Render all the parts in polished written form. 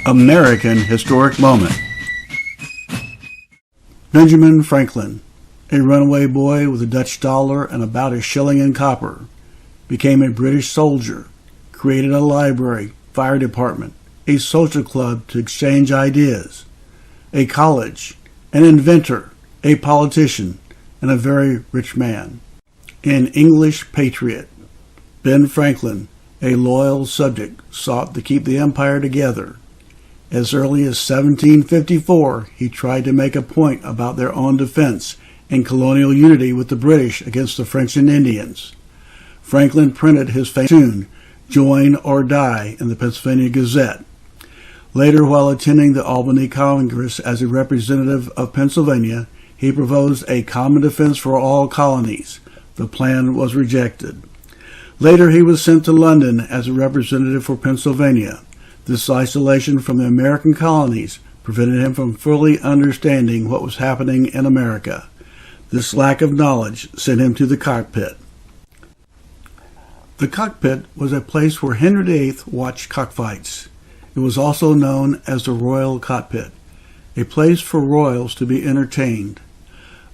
American Historic Moment. Benjamin Franklin, a runaway boy with a Dutch dollar and about a shilling in copper, became a British soldier, created a library, fire department, a social club to exchange ideas, a college, an inventor, a politician, and a very rich man. An English patriot, Ben Franklin, a loyal subject, sought to keep the empire together. As early as 1754, he tried to make a point about their own defense and colonial unity with the British against the French and Indians. Franklin printed his famous tune, "Join or Die," in the Pennsylvania Gazette. Later, while attending the Albany Congress as a representative of Pennsylvania, he proposed a common defense for all colonies. The plan was rejected. Later, he was sent to London as a representative for Pennsylvania. This isolation from the American colonies prevented him from fully understanding what was happening in America. This lack of knowledge sent him to the cockpit. The cockpit was a place where Henry VIII watched cockfights. It was also known as the Royal Cockpit, a place for royals to be entertained.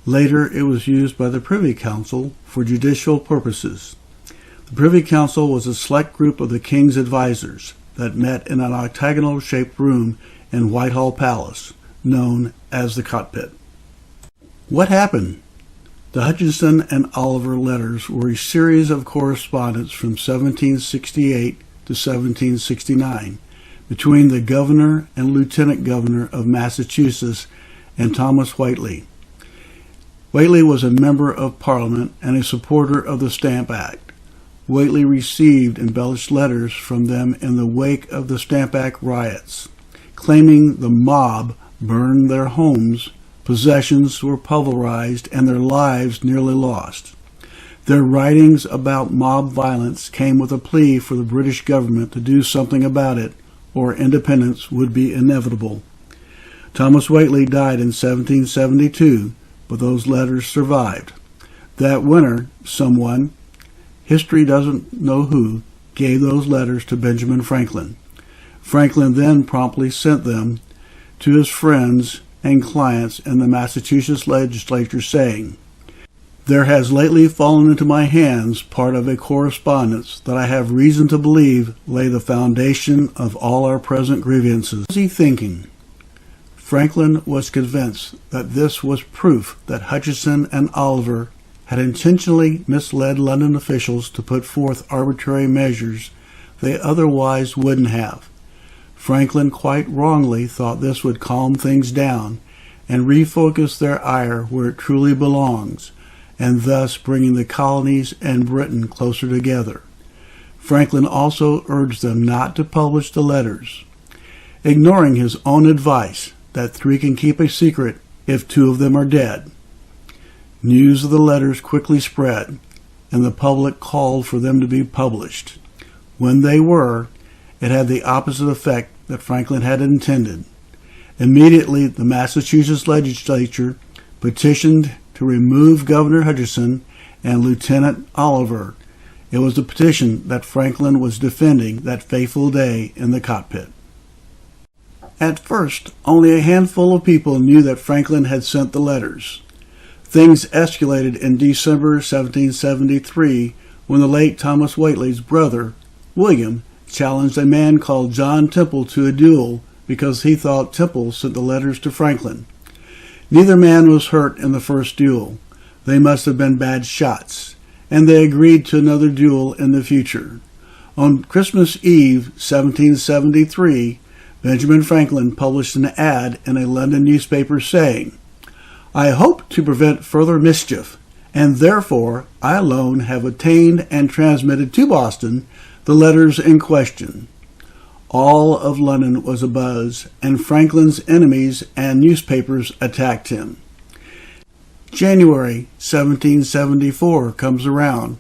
Later, it was used by the Privy Council for judicial purposes. The Privy Council was a select group of the king's advisors that met in an octagonal-shaped room in Whitehall Palace, known as the cockpit. What happened? The Hutchinson and Oliver letters were a series of correspondence from 1768 to 1769 between the governor and lieutenant governor of Massachusetts and Thomas Whately. Whately was a member of Parliament and a supporter of the Stamp Act. Whately received embellished letters from them in the wake of the Stamp Act riots, claiming the mob burned their homes, possessions were pulverized, and their lives nearly lost. Their writings about mob violence came with a plea for the British government to do something about it, or independence would be inevitable. Thomas Whately died in 1772, but those letters survived. That winter, someone, history doesn't know who, gave those letters to Benjamin Franklin. Franklin then promptly sent them to his friends and clients in the Massachusetts legislature, saying, "There has lately fallen into my hands part of a correspondence that I have reason to believe lay the foundation of all our present grievances." What was he thinking? Franklin was convinced that this was proof that Hutchinson and Oliver had intentionally misled London officials to put forth arbitrary measures they otherwise wouldn't have. Franklin quite wrongly thought this would calm things down and refocus their ire where it truly belongs, and thus bringing the colonies and Britain closer together. Franklin also urged them not to publish the letters, ignoring his own advice that 3 can keep a secret if 2 of them are dead. News of the letters quickly spread, and the public called for them to be published. When they were, it had the opposite effect that Franklin had intended. Immediately, the Massachusetts legislature petitioned to remove Governor Hutchinson and Lieutenant Oliver. It was the petition that Franklin was defending that fateful day in the cockpit. At first, only a handful of people knew that Franklin had sent the letters. Things escalated in December 1773 when the late Thomas Whately's brother, William, challenged a man called John Temple to a duel because he thought Temple sent the letters to Franklin. Neither man was hurt in the first duel. They must have been bad shots, and they agreed to another duel in the future. On Christmas Eve, 1773, Benjamin Franklin published an ad in a London newspaper saying, "I hope to prevent further mischief, and therefore I alone have obtained and transmitted to Boston the letters in question." All of London was abuzz, and Franklin's enemies and newspapers attacked him. January 1774 comes around,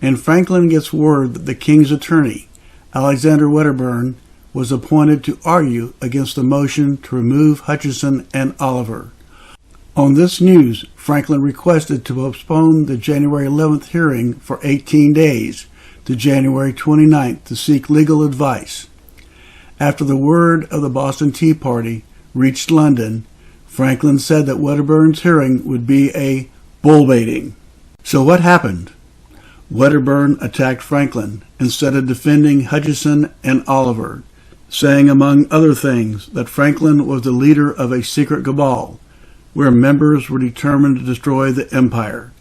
and Franklin gets word that the king's attorney, Alexander Wedderburn, was appointed to argue against the motion to remove Hutchinson and Oliver. On this news, Franklin requested to postpone the January 11th hearing for 18 days to January 29th to seek legal advice. After the word of the Boston Tea Party reached London, Franklin said that Wedderburn's hearing would be a bull baiting. So what happened? Wedderburn attacked Franklin instead of defending Hutchison and Oliver, saying among other things that Franklin was the leader of a secret cabal where members were determined to destroy the empire.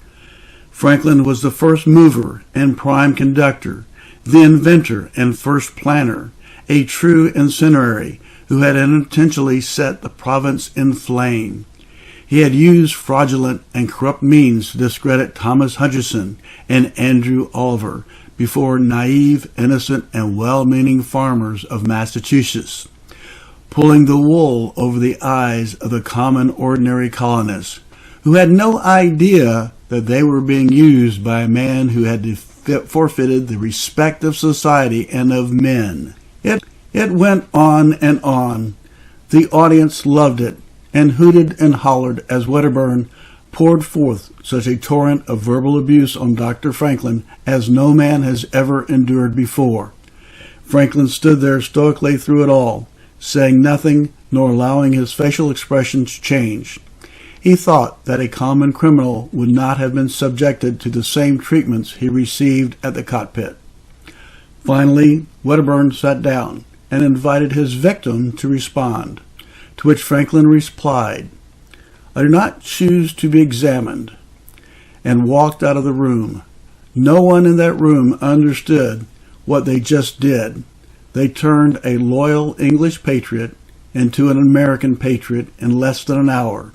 Franklin was the first mover and prime conductor, the inventor and first planner, a true incendiary who had unintentionally set the province in flame. He had used fraudulent and corrupt means to discredit Thomas Hutchison and Andrew Oliver before naive, innocent, and well-meaning farmers of Massachusetts, pulling the wool over the eyes of the common, ordinary colonists, who had no idea that they were being used by a man who had forfeited the respect of society and of men. It went on and on. The audience loved it and hooted and hollered as Wedderburn poured forth such a torrent of verbal abuse on Dr. Franklin as no man has ever endured before. Franklin stood there stoically through it all, saying nothing nor allowing his facial expressions to change. He thought that a common criminal would not have been subjected to the same treatments he received at the cockpit. Finally, Wedderburn sat down and invited his victim to respond, to which Franklin replied, "I do not choose to be examined," and walked out of the room. No one in that room understood what they just did. They turned a loyal English patriot into an American patriot in less than an hour.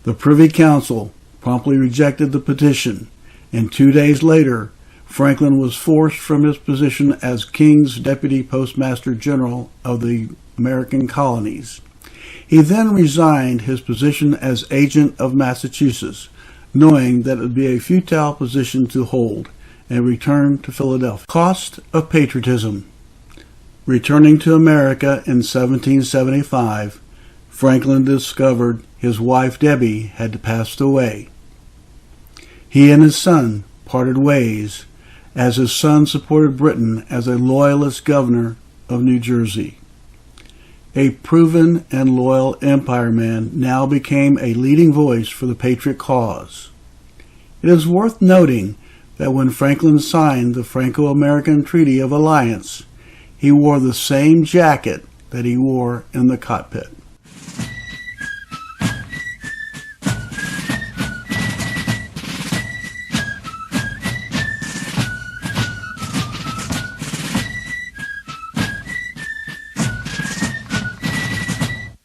The Privy Council promptly rejected the petition, and 2 days later, Franklin was forced from his position as King's Deputy Postmaster General of the American colonies. He then resigned his position as agent of Massachusetts, knowing that it would be a futile position to hold, and returned to Philadelphia. Cost of patriotism. Returning to America in 1775, Franklin discovered his wife Debbie had passed away. He and his son parted ways, as his son supported Britain as a loyalist governor of New Jersey. A proven and loyal empire man now became a leading voice for the patriot cause. It is worth noting that when Franklin signed the Franco-American Treaty of Alliance, he wore the same jacket that he wore in the cockpit.